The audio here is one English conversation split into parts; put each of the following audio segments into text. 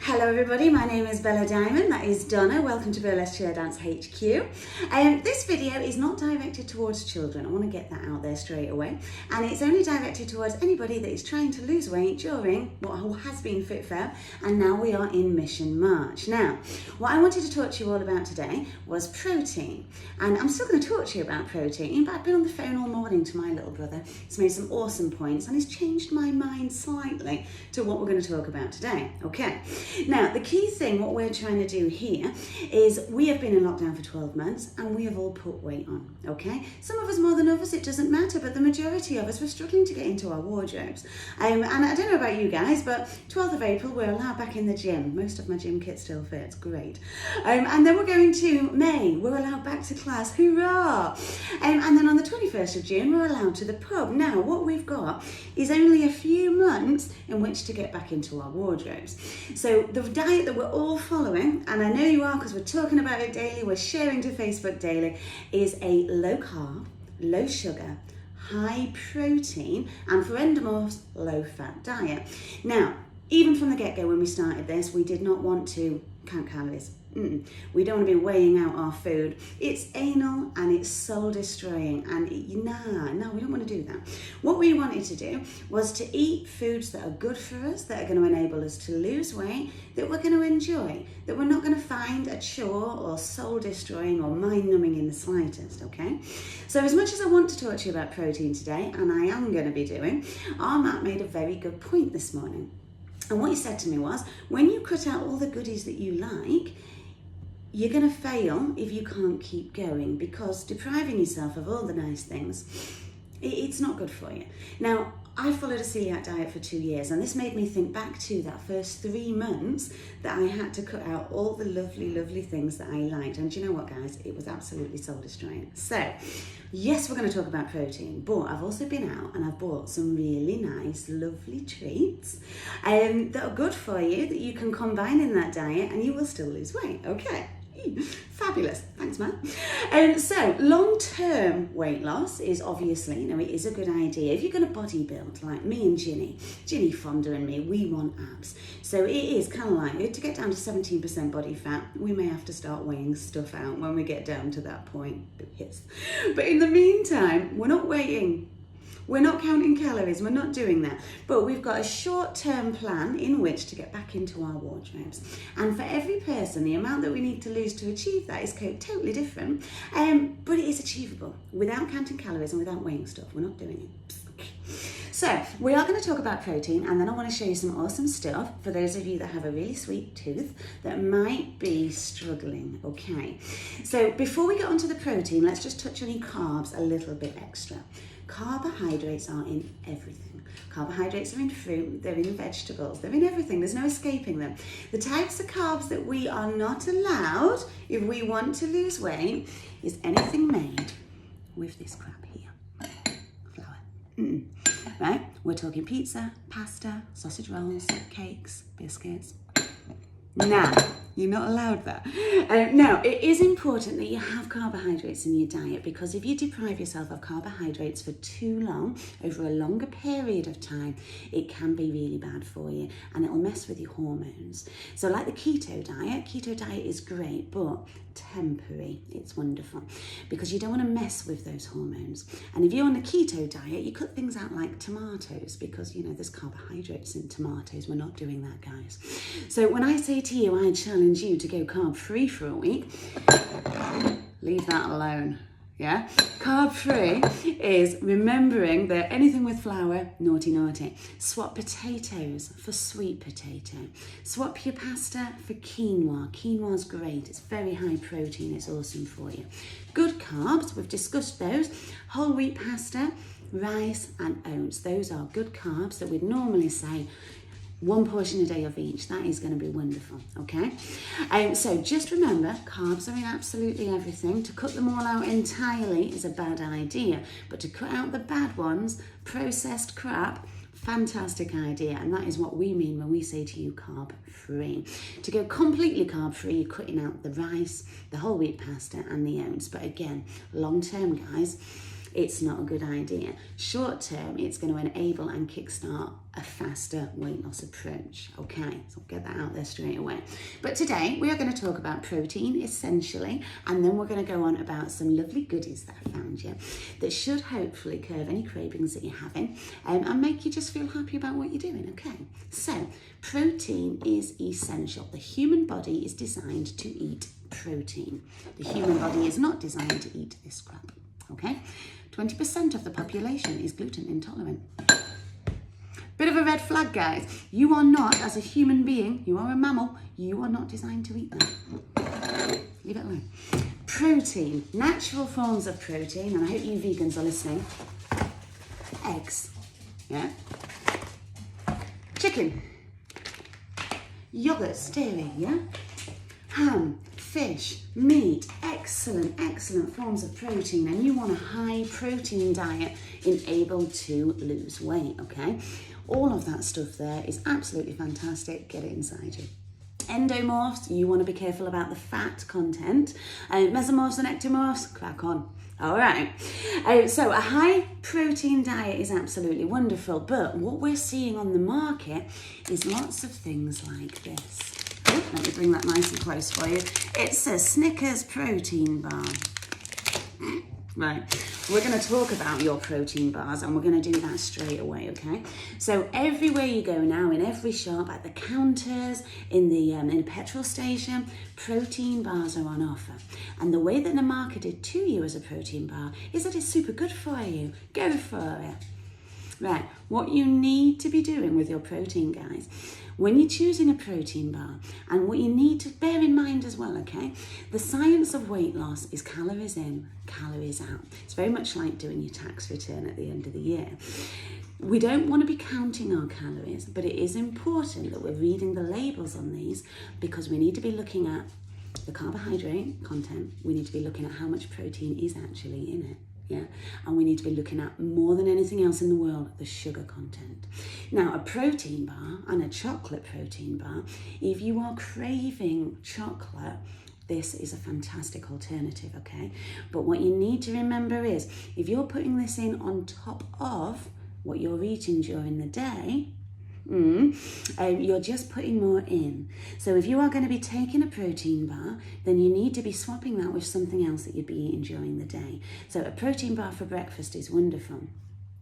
Hello everybody, my name is Bella Diamond, that is Donna, welcome to Burlesque Chair Dance HQ. This video is not directed towards children, I want to get that out there straight away, and it's only directed towards anybody that is trying to lose weight during what has been Fit Feb, and now we are in Mission March. Now, what I wanted to talk to you all about today was protein, and I'm still going to talk to you about protein, but I've been on the phone all morning to my little brother. He's made some awesome points and he's changed my mind slightly to what we're going to talk about today. Okay. Now, the key thing, what we're trying to do here is we have been in lockdown for 12 months and we have all put weight on, okay? Some of us more than others, it doesn't matter, but the majority of us, we're struggling to get into our wardrobes. And I don't know about you guys, but 12th of April, we're allowed back in the gym. Most of my gym kit still fits, great. And then we're going to May, we're allowed back to class, hoorah! And then on the 21st of June, we're allowed to the pub. Now, what we've got is only a few months in which to get back into our wardrobes. So the diet that we're all following, and I know you are because we're talking about it daily, we're sharing to Facebook daily, is a low carb, low sugar, high protein, and for endomorphs, low fat diet. Now, even from the get-go when we started this, we did not want to count calories. We don't want to be weighing out our food. It's anal and it's soul destroying, and no, we don't want to do that. What we wanted to do was to eat foods that are good for us, that are going to enable us to lose weight, that we're going to enjoy, that we're not going to find a chore or soul destroying or mind numbing in the slightest, okay? So as much as I want to talk to you about protein today, and I am going to be doing, our Matt made a very good point this morning. And what he said to me was, when you cut out all the goodies that you like, you're going to fail if you can't keep going, because depriving yourself of all the nice things, it's not good for you. Now, I followed a celiac diet for 2 years, and this made me think back to that first 3 months that I had to cut out all the lovely, lovely things that I liked. And do you know what, guys? It was absolutely soul destroying. So, yes, we're going to talk about protein, but I've also been out and I've bought some really nice, lovely treats that are good for you, that you can combine in that diet and you will still lose weight, okay? Fabulous, thanks Matt. So long-term weight loss is obviously, it is a good idea. If you're going to bodybuild, like me and Ginny Fonda and me, we want abs. So it is kind of like, to get down to 17% body fat, we may have to start weighing stuff out when we get down to that point, yes. But in the meantime, we're not weighing. We're not counting calories, we're not doing that. But we've got a short-term plan in which to get back into our wardrobes. And for every person, the amount that we need to lose to achieve that is totally different. But it is achievable without counting calories and without weighing stuff. We're not doing it. So, we are going to talk about protein, and then I want to show you some awesome stuff for those of you that have a really sweet tooth that might be struggling, okay? So, before we get onto the protein, let's just touch on your carbs a little bit extra. Carbohydrates are in everything. Carbohydrates are in fruit, they're in vegetables, they're in everything, there's no escaping them. The types of carbs that we are not allowed if we want to lose weight is anything made with this crap here. Flour. Right? We're talking pizza, pasta, sausage rolls, cakes, biscuits. Now, you're not allowed that. Now, it is important that you have carbohydrates in your diet, because if you deprive yourself of carbohydrates for too long, over a longer period of time, it can be really bad for you and it'll mess with your hormones. So like the keto diet is great, but temporary. It's wonderful because you don't want to mess with those hormones. And if you're on a keto diet, you cut things out like tomatoes, because there's carbohydrates in tomatoes. We're not doing that, guys. So when I say to you, I challenge you to go carb free for a week, leave that alone. Yeah, carb free is remembering that anything with flour, naughty naughty. Swap potatoes for sweet potato. Swap your pasta for quinoa. Quinoa's great, it's very high protein, it's awesome for you. Good carbs, we've discussed those. Whole wheat pasta, rice and oats. Those are good carbs that we'd normally say 1 portion a day of each. That is going to be wonderful, okay? So just remember, carbs are in absolutely everything. To cut them all out entirely is a bad idea, but to cut out the bad ones, processed crap, fantastic idea. And that is what we mean when we say to you carb free. To go completely carb free, you're cutting out the rice, the whole wheat pasta and the oats. But again, long term, guys, it's not a good idea. Short term, it's going to enable and kickstart a faster weight loss approach. Okay, so I'll get that out there straight away. But today we are going to talk about protein essentially, and then we're going to go on about some lovely goodies that I found you that should hopefully curb any cravings that you're having and make you just feel happy about what you're doing. Okay, so protein is essential. The human body is designed to eat protein. The human body is not designed to eat this crap. Okay, 20% of the population is gluten intolerant. Bit of a red flag, guys. You are not, as a human being, you are a mammal, you are not designed to eat that. Leave it alone. Protein, natural forms of protein, and I hope you vegans are listening. Eggs, yeah? Chicken, yogurt, dairy, yeah? Ham, fish, meat, excellent forms of protein, and you want a high protein diet in able to lose weight, okay? All of that stuff there is absolutely fantastic. Get it inside you. Endomorphs, you want to be careful about the fat content. Mesomorphs and ectomorphs, crack on. All right. So a high protein diet is absolutely wonderful, but what we're seeing on the market is lots of things like this. Oh, let me bring that nice and close for you. It's a Snickers protein bar. Right, we're going to talk about your protein bars, and we're going to do that straight away, okay? So everywhere you go now, in every shop, at the counters, in the petrol station, protein bars are on offer. And the way that they're marketed to you as a protein bar is that it's super good for you. Go for it. Right, what you need to be doing with your protein, guys, when you're choosing a protein bar, and what you need to bear in mind as well, okay, the science of weight loss is calories in, calories out. It's very much like doing your tax return at the end of the year. We don't want to be counting our calories, but it is important that we're reading the labels on these, because we need to be looking at the carbohydrate content. We need to be looking at how much protein is actually in it. Yeah, and we need to be looking at, more than anything else in the world, the sugar content. Now, a protein bar and a chocolate protein bar, if you are craving chocolate, this is a fantastic alternative, okay? But what you need to remember is, if you're putting this in on top of what you're eating during the day, you're just putting more in. So if you are going to be taking a protein bar, then you need to be swapping that with something else that you'd be eating during the day. So a protein bar for breakfast is wonderful.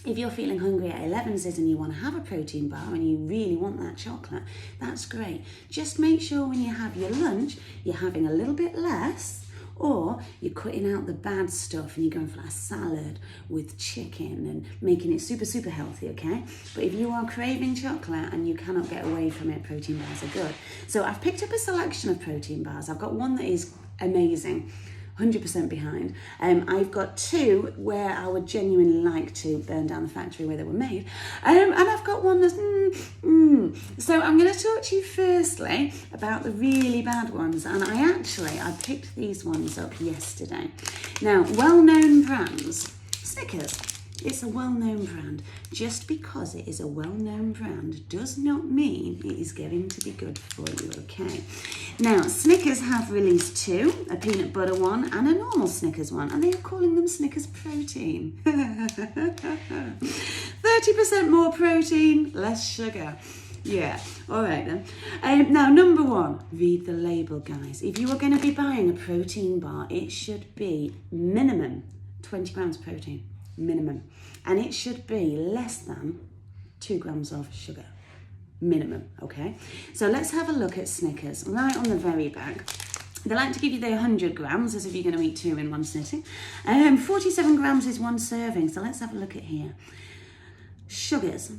If you're feeling hungry at 11's and you want to have a protein bar and you really want that chocolate, that's great. Just make sure when you have your lunch, you're having a little bit less, or you're cutting out the bad stuff and you're going for a salad with chicken and making it super healthy, okay? But if you are craving chocolate and you cannot get away from it, protein bars are good. So I've picked up a selection of protein bars. I've got one that is amazing, 100% behind. I've got two where I would genuinely like to burn down the factory where they were made. And I've got one that's So I'm going to talk to you firstly about the really bad ones. And I picked these ones up yesterday. Now, well-known brands, Snickers. It's a well-known brand. Just because it is a well-known brand does not mean it is going to be good for you, okay? Now, Snickers have released two, a peanut butter one and a normal Snickers one, and they are calling them Snickers Protein. 30% more protein, less sugar. Yeah, all right then. Now, number one, read the label, guys. If you are going to be buying a protein bar, it should be minimum 20 grams of protein. Minimum, and it should be less than 2 grams of sugar, minimum, okay? So let's have a look at Snickers. Right on the very back, they like to give you the 100 grams as if you're going to eat two in one sitting. 47 grams is one serving, so let's have a look at here. Sugars.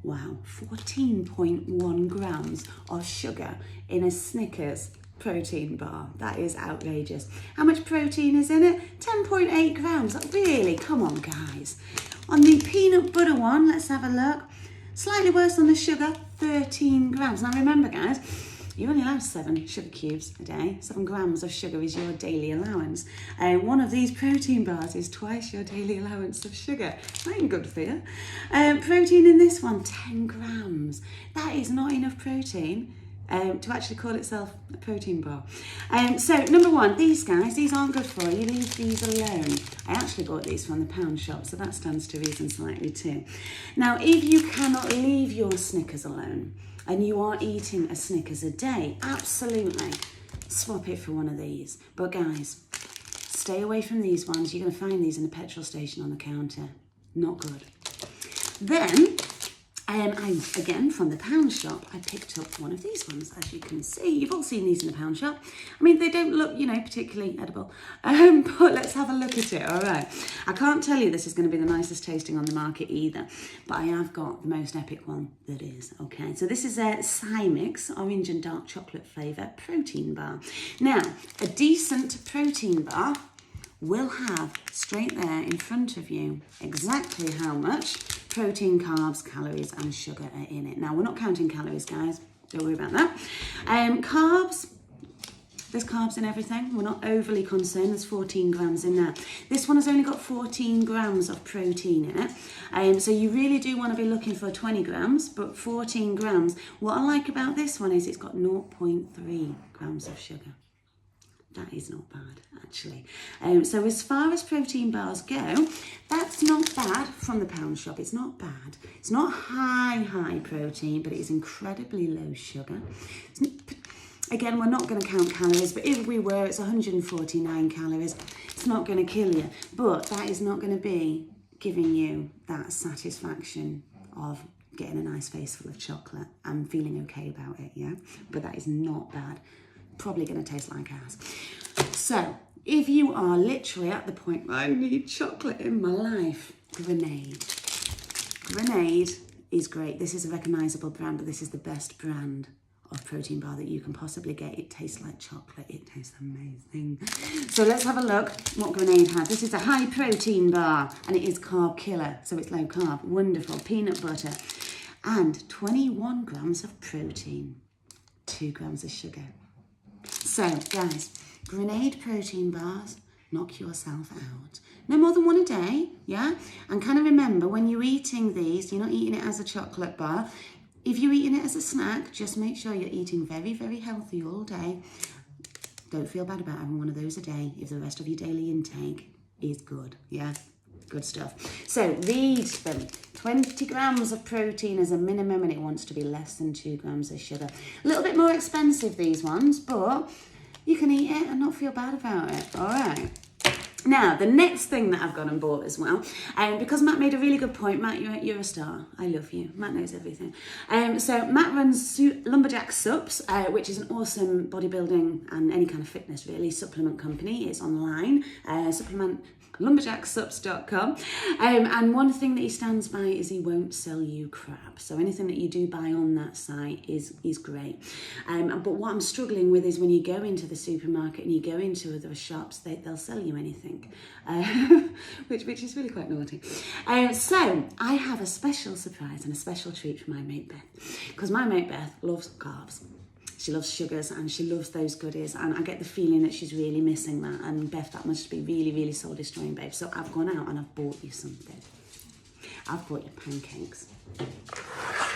Wow, 14.1 grams of sugar in a Snickers protein bar. That is outrageous. How much protein is in it? 10.8 grams. Really? Come on, guys. On the peanut butter one, let's have a look. Slightly worse on the sugar, 13 grams. Now remember, guys, you only have 7 sugar cubes a day. 7 grams of sugar is your daily allowance. One of these protein bars is twice your daily allowance of sugar. That ain't good for you. Protein in this one, 10 grams. That is not enough protein to actually call itself a protein bar. So number one, these guys, these aren't good for you. Leave these alone. I actually bought these from the pound shop, so that stands to reason slightly too. Now, if you cannot leave your Snickers alone and you are eating a Snickers a day, absolutely swap it for one of these. But guys, stay away from these ones. You're going to find these in a petrol station on the counter. Not good. Then, again, from the pound shop, I picked up one of these ones, as you can see. You've all seen these in the pound shop. I mean, they don't look, particularly edible, but let's have a look at it, all right. I can't tell you this is going to be the nicest tasting on the market either, but I have got the most epic one that is, okay. So this is a Cymix orange and dark chocolate flavour protein bar. Now, a decent protein bar will have straight there in front of you exactly how much protein, carbs, calories and sugar are in it. Now, we're not counting calories, guys. Don't worry about that. Carbs, there's carbs in everything. We're not overly concerned. There's 14 grams in there. This one has only got 14 grams of protein in it. So you really do want to be looking for 20 grams, but 14 grams. What I like about this one is it's got 0.3 grams of sugar. That is not bad, actually. So as far as protein bars go, that's not bad from the pound shop. It's not bad. It's not high protein, but it is incredibly low sugar. Again, we're not going to count calories, but if we were, it's 149 calories. It's not going to kill you, but that is not going to be giving you that satisfaction of getting a nice face full of chocolate and feeling okay about it, yeah? But that is not bad. Probably going to taste like ass. So, if you are literally at the point where I need chocolate in my life, Grenade. Grenade is great. This is a recognisable brand, but this is the best brand of protein bar that you can possibly get. It tastes like chocolate. It tastes amazing. So let's have a look what Grenade has. This is a high protein bar and it is carb killer. So it's low carb. Wonderful. Peanut butter and 21 grams of protein, 2 grams of sugar. So, guys, Grenade protein bars, knock yourself out. No more than one a day, yeah? And kind of remember, when you're eating these, you're not eating it as a chocolate bar. If you're eating it as a snack, just make sure you're eating very, very healthy all day. Don't feel bad about having one of those a day if the rest of your daily intake is good, yeah? Good stuff. So, read them. 20 grams of protein as a minimum, and it wants to be less than 2 grams of sugar. A little bit more expensive, these ones, but you can eat it and not feel bad about it. All right. Now, the next thing that I've gone and bought as well, because Matt made a really good point. Matt, you're a star. I love you. Matt knows everything. So Matt runs Lumberjack Sups, which is an awesome bodybuilding and any kind of fitness, really, supplement company. It's online, lumberjacksups.com. And one thing that he stands by is he won't sell you crap. So anything that you do buy on that site is great. But what I'm struggling with is when you go into the supermarket and you go into other shops, they'll sell you anything, which is really quite naughty. So I have a special surprise and a special treat for my mate Beth, because my mate Beth loves carbs. She loves sugars and she loves those goodies, and I get the feeling that she's really missing that. And Beth, that must be really, really soul destroying, babe. So I've gone out and I've bought you something. I've bought you pancakes.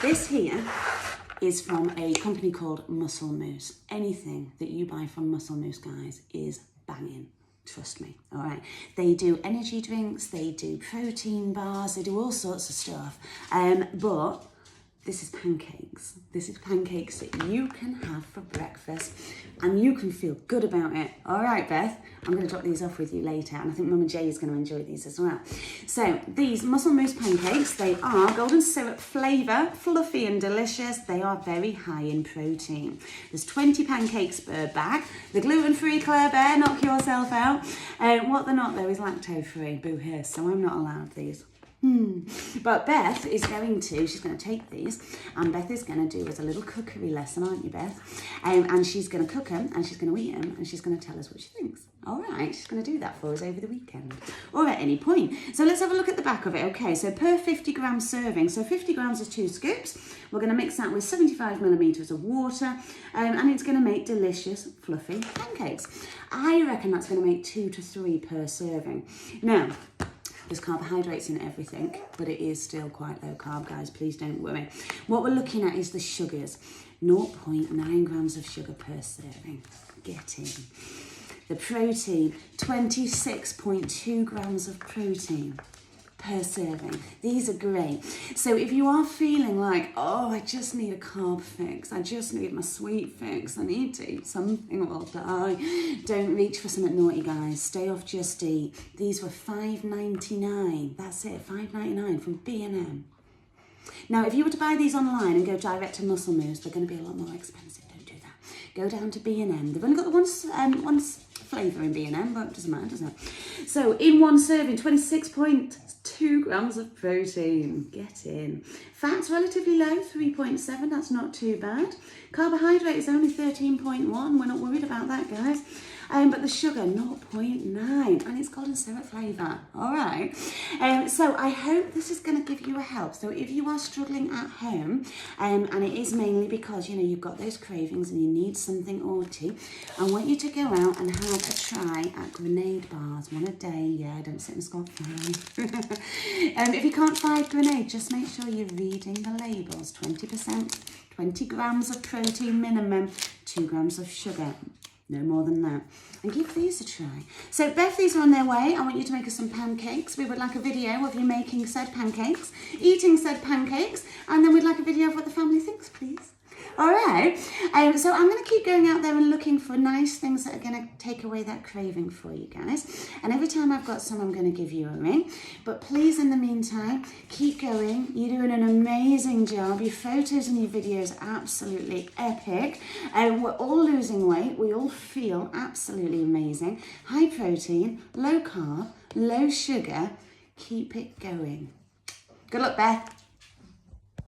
This here is from a company called Muscle Moose. Anything that you buy from Muscle Moose, guys, is banging. Trust me, all right? They do energy drinks, they do protein bars, they do all sorts of stuff. But this is pancakes. This is pancakes that you can have for breakfast and you can feel good about it. All right, Beth, I'm going to drop these off with you later, and I think Mum and Jay is going to enjoy these as well. So these Muscle Moose pancakes, they are golden syrup flavour, fluffy and delicious. They are very high in protein. There's 20 pancakes per bag. The gluten-free Claire Bear, knock yourself out. What they're not, though, is lactose-free. Boo-hoo, so I'm not allowed these. But Beth is she's going to take these, and Beth is going to do us a little cookery lesson, aren't you, Beth? And she's going to cook them, and she's going to eat them, and she's going to tell us what she thinks. All right, she's going to do that for us over the weekend, or at any point. So let's have a look at the back of it. Okay, so per 50 gram serving, so 50 grams is 2 scoops. We're going to mix that with 75 millimeters of water, and it's going to make delicious, fluffy pancakes. I reckon that's going to make 2 to 3 per serving. Now, There's carbohydrates in everything, but it is still quite low carb, guys. Please don't worry. What we're looking at is the sugars. 0.9 grams of sugar per serving. Get in. The protein, 26.2 grams of protein per serving. These are great. So if you are feeling like, oh, I just need a carb fix, I just need my sweet fix, I need to eat something or I'll die, don't reach for something naughty, guys. Stay off Just Eat. These were $5.99. That's it, $5.99 from B&M. Now, if you were to buy these online and go direct to Muscle Moves, they're going to be a lot more expensive. Don't do that. Go down to B&M. They've only got the one flavour in B&M, but it doesn't matter, does it? So, in one serving, 26.2 grams of protein. Get in. Fat's relatively low, 3.7. That's not too bad. Carbohydrate is only 13.1. We're not worried about that, guys. But the sugar, 0.9, and it's golden syrup flavour. All right. So I hope this is going to give you a help. So if you are struggling at home, and it is mainly because, you know, you've got those cravings and you need something naughty, I want you to go out and have a try at grenade bars. One a day. Yeah, don't sit and squat. If you can't find grenade, just make sure you're reading the labels. 20%, 20 grams of protein minimum, 2 grams of sugar. No more than that. And give these a try. So Beth, these are on their way. I want you to make us some pancakes. We would like a video of you making said pancakes, eating said pancakes, and then we'd like a video of what the family thinks, please. All right. So I'm going to keep going out there and looking for nice things that are going to take away that craving for you guys. And every time I've got some, I'm going to give you a ring. But please, in the meantime, keep going. You're doing an amazing job. Your photos and your videos are absolutely epic. We're all losing weight. We all feel absolutely amazing. High protein, low carb, low sugar. Keep it going. Good luck, Beth.